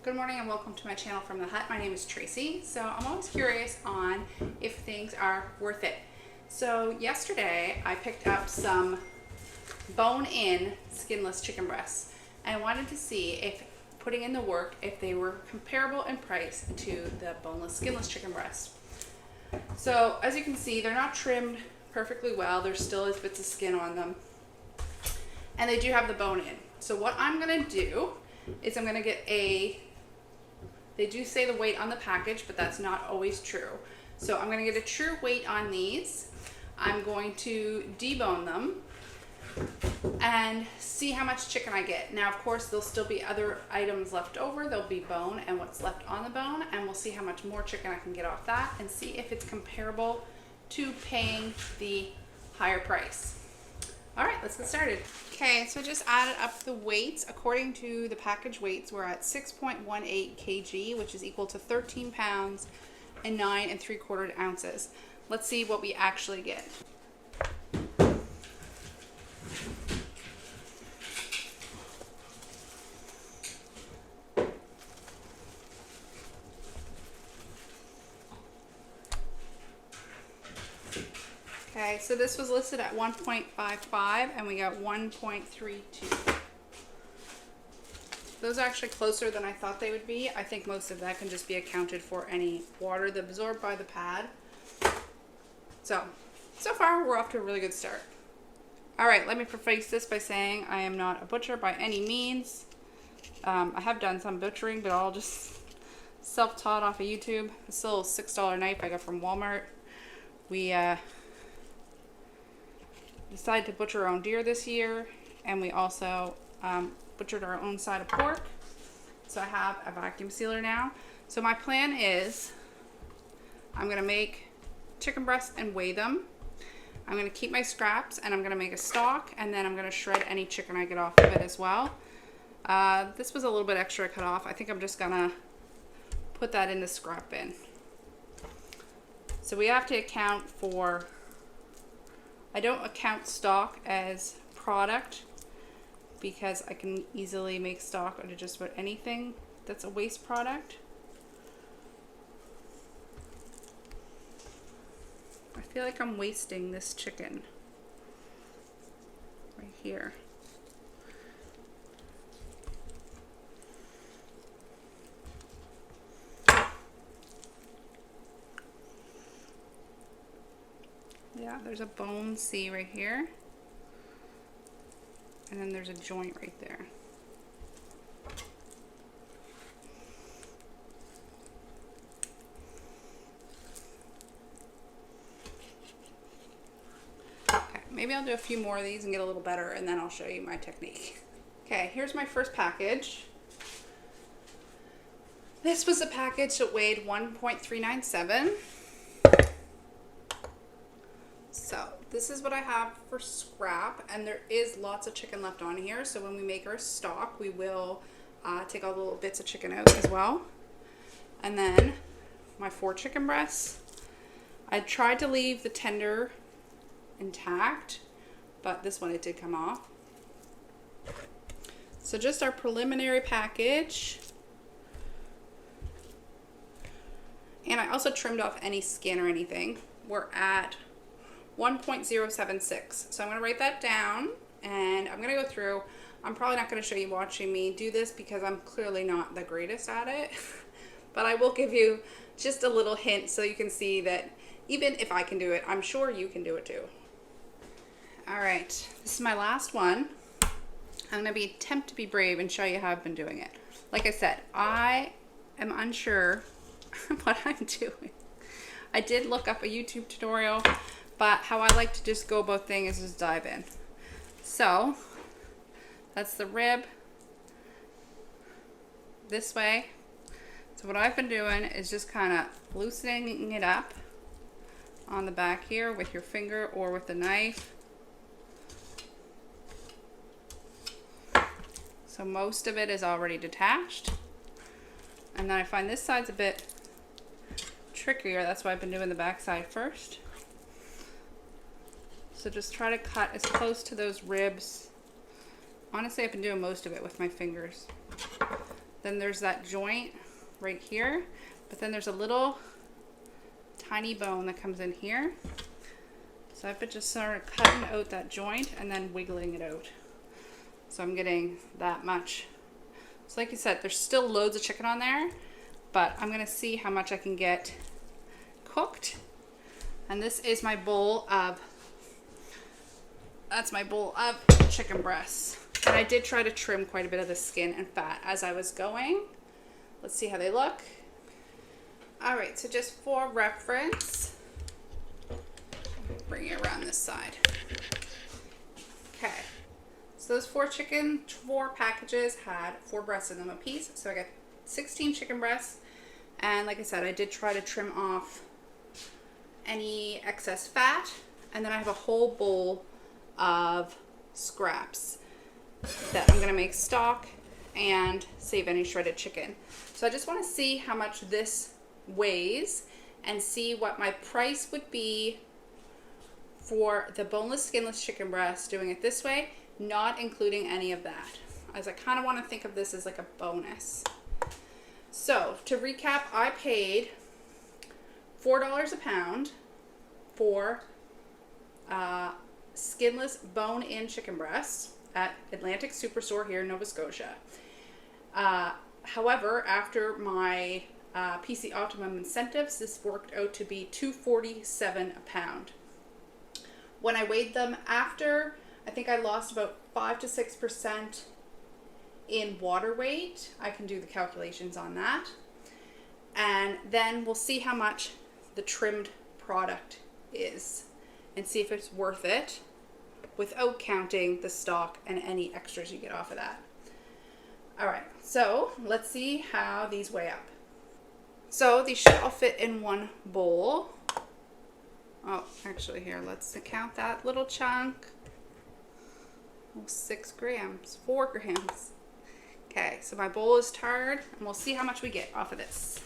Good morning and welcome to my channel from the hut. My name is Tracy. So I'm always curious on if things are worth it. So yesterday I picked up some bone-in skinless chicken breasts and I wanted to see if putting in the work if they were comparable in price to the boneless skinless chicken breast. So as you can see, they're not trimmed perfectly well. There still is bits of skin on them and they do have the bone in. So what I'm gonna do is I'm gonna get they do say the weight on the package, but that's not always true. So I'm gonna get a true weight on these. I'm going to debone them and see how much chicken I get. Now, of course, there'll still be other items left over. There'll be bone and what's left on the bone, and we'll see how much more chicken I can get off that and see if it's comparable to paying the higher price. All right, let's get started. Okay, so just added up the weights. According to the package weights, we're at 6.18 kg, which is equal to 13 pounds and 9 3/4 ounces. Let's see what we actually get. Okay, so this was listed at 1.55 and we got 1.32. Those are actually closer than I thought they would be. I think most of that can just be accounted for any water that's absorbed by the pad. So far we're off to a really good start. All right, let me preface this by saying I am not a butcher by any means. I have done some butchering, but all just self-taught off of YouTube. This little $6 knife I got from Walmart. We decided to butcher our own deer this year, and we also butchered our own side of pork. So I have a vacuum sealer now. So my plan is I'm gonna make chicken breasts and weigh them. I'm gonna keep my scraps and I'm gonna make a stock, and then I'm gonna shred any chicken I get off of it as well. This was a little bit extra cut off. I think I'm just gonna put that in the scrap bin. So we have to account for, I don't account stock as product because I can easily make stock out of just about anything that's a waste product. I feel like I'm wasting this chicken right here. Yeah, there's a bone C right here. And then there's a joint right there. Okay, maybe I'll do a few more of these and get a little better, and then I'll show you my technique. Okay, here's my first package. This was a package that weighed 1.397. So this is what I have for scrap, and there is lots of chicken left on here. So when we make our stock, we will take all the little bits of chicken out as well. And then my 4 chicken breasts. I tried to leave the tender intact, but this one it did come off. So just our preliminary package. And I also trimmed off any skin or anything. We're at 1.076. So I'm going to write that down and I'm going to go through. I'm probably not going to show you watching me do this because I'm clearly not the greatest at it. But I will give you just a little hint so you can see that even if I can do it, I'm sure you can do it too. All right, this is my last one. I'm going to attempt to be brave and show you how I've been doing it. Like I said, I am unsure what I'm doing. I did look up a YouTube tutorial, but how I like to just go about things is just dive in. So that's the rib this way. So what I've been doing is just kind of loosening it up on the back here with your finger or with the knife. So most of it is already detached. And then I find this side's a bit trickier. That's why I've been doing the back side first. So just try to cut as close to those ribs. Honestly, I've been doing most of it with my fingers. Then there's that joint right here, but then there's a little tiny bone that comes in here. So I've been just sort of cutting out that joint and then wiggling it out. So I'm getting that much. So like you said, there's still loads of chicken on there, but I'm gonna see how much I can get cooked. And this is my bowl of, that's my bowl of chicken breasts. And I did try to trim quite a bit of the skin and fat as I was going. Let's see how they look. All right, so just for reference, bring it around this side. Okay, so those four packages had 4 breasts in them a piece. So I got 16 chicken breasts. And like I said, I did try to trim off any excess fat. And then I have a whole bowl of scraps that I'm gonna make stock and save any shredded chicken. So I just wanna see how much this weighs and see what my price would be for the boneless, skinless chicken breast, doing it this way, not including any of that, as I kind of want to think of this as like a bonus. So to recap, I paid $4 a pound for skinless bone-in chicken breasts at Atlantic Superstore here in Nova Scotia. However, after my PC Optimum incentives, this worked out to be $2.47 a pound. When I weighed them after, I think I lost about 5 to 6% in water weight. I can do the calculations on that. And then we'll see how much the trimmed product is and see if it's worth it without counting the stock and any extras you get off of that. All right, so let's see how these weigh up. So these should all fit in one bowl. Oh, actually here, let's count that little chunk. Oh, 6 grams, 4 grams. Okay, so my bowl is tarred, and we'll see how much we get off of this.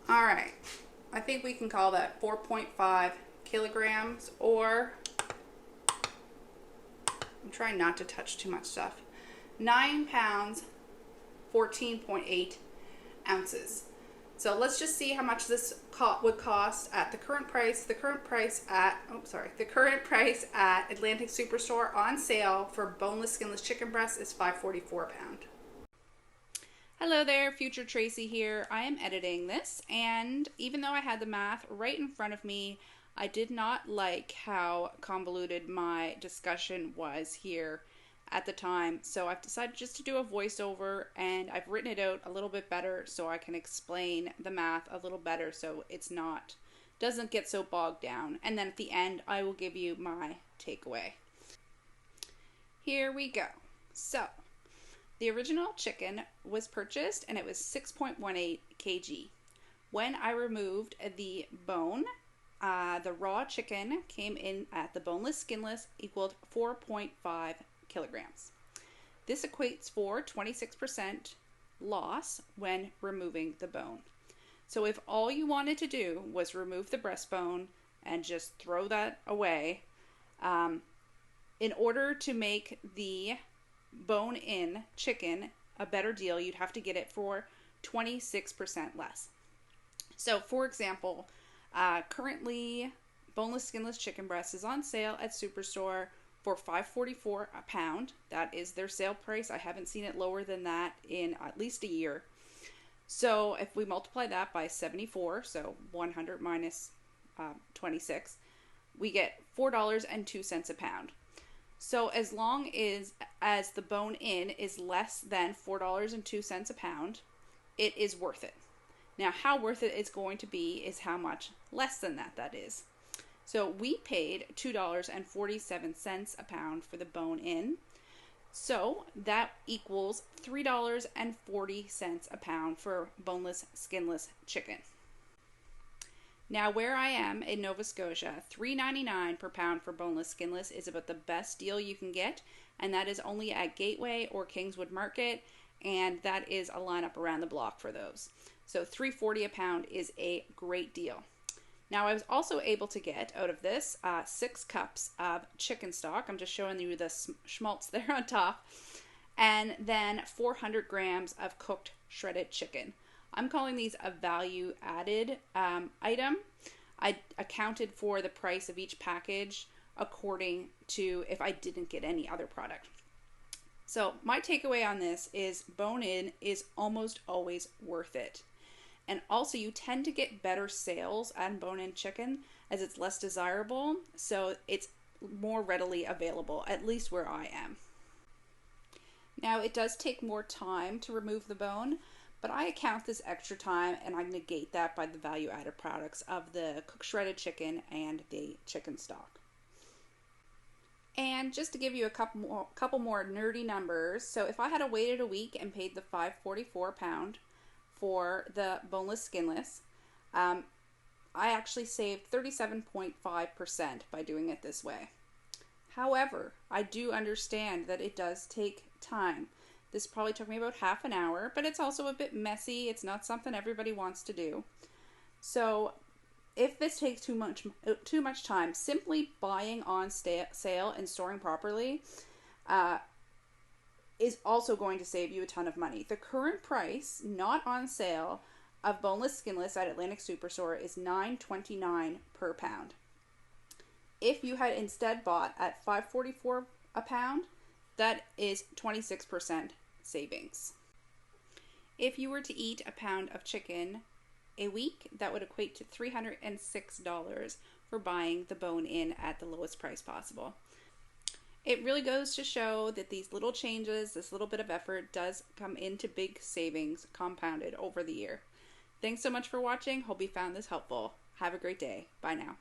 All right, I think we can call that 4.5 kilograms, or I'm trying not to touch too much stuff. 9 pounds, 14.8 ounces. So let's just see how much this would cost at the current price. The current price at Atlantic Superstore on sale for boneless, skinless chicken breast is $5.44 a pound. Hello there, future Tracy here. I am editing this, and even though I had the math right in front of me, I did not like how convoluted my discussion was here at the time. So I've decided just to do a voiceover, and I've written it out a little bit better so I can explain the math a little better so it's doesn't get so bogged down. And then at the end, I will give you my takeaway. Here we go. So the original chicken was purchased and it was 6.18 kg. When I removed the bone, the raw chicken came in at the boneless, skinless equaled 4.5 kilograms. This equates for 26% loss when removing the bone. So if all you wanted to do was remove the breastbone and just throw that away, in order to make the bone-in chicken a better deal, you'd have to get it for 26% less. So for example, currently boneless, skinless chicken breast is on sale at Superstore for $5.44 a pound. That is their sale price. I haven't seen it lower than that in at least a year. So if we multiply that by 74, so 100 minus 26, we get $4.02 a pound. So as long as the bone-in is less than $4.02 a pound, it is worth it. Now, how worth it it's going to be is how much less than that is. So we paid $2.47 a pound for the bone-in. So that equals $3.40 a pound for boneless, skinless chicken. Now, where I am in Nova Scotia, $3.99 per pound for boneless, skinless is about the best deal you can get and that is only at Gateway or Kingswood Market, and that is a lineup around the block for those. So $3.40 a pound is a great deal. Now, I was also able to get out of this 6 cups of chicken stock. I'm just showing you the schmaltz there on top. And then 400 grams of cooked shredded chicken. I'm calling these a value added item. I accounted for the price of each package according to if I didn't get any other product. So my takeaway on this is bone-in is almost always worth it. And also you tend to get better sales on bone-in chicken as it's less desirable, so it's more readily available, at least where I am. Now it does take more time to remove the bone, but I account this extra time and I negate that by the value added products of the cooked shredded chicken and the chicken stock. And just to give you a couple more nerdy numbers, so if I had waited a week and paid the $5.44 a pound for the boneless skinless, I actually saved 37.5% by doing it this way. However, I do understand that it does take time. This probably took me about half an hour, but it's also a bit messy. It's not something everybody wants to do. So if this takes too much time, simply buying on sale and storing properly is also going to save you a ton of money. The current price, not on sale, of boneless skinless at Atlantic Superstore is $9.29 per pound. If you had instead bought at $5.44 a pound, that is 26% savings. If you were to eat a pound of chicken a week, that would equate to $306 for buying the bone-in at the lowest price possible. It really goes to show that these little changes, this little bit of effort, does come into big savings compounded over the year. Thanks so much for watching. Hope you found this helpful. Have a great day. Bye now.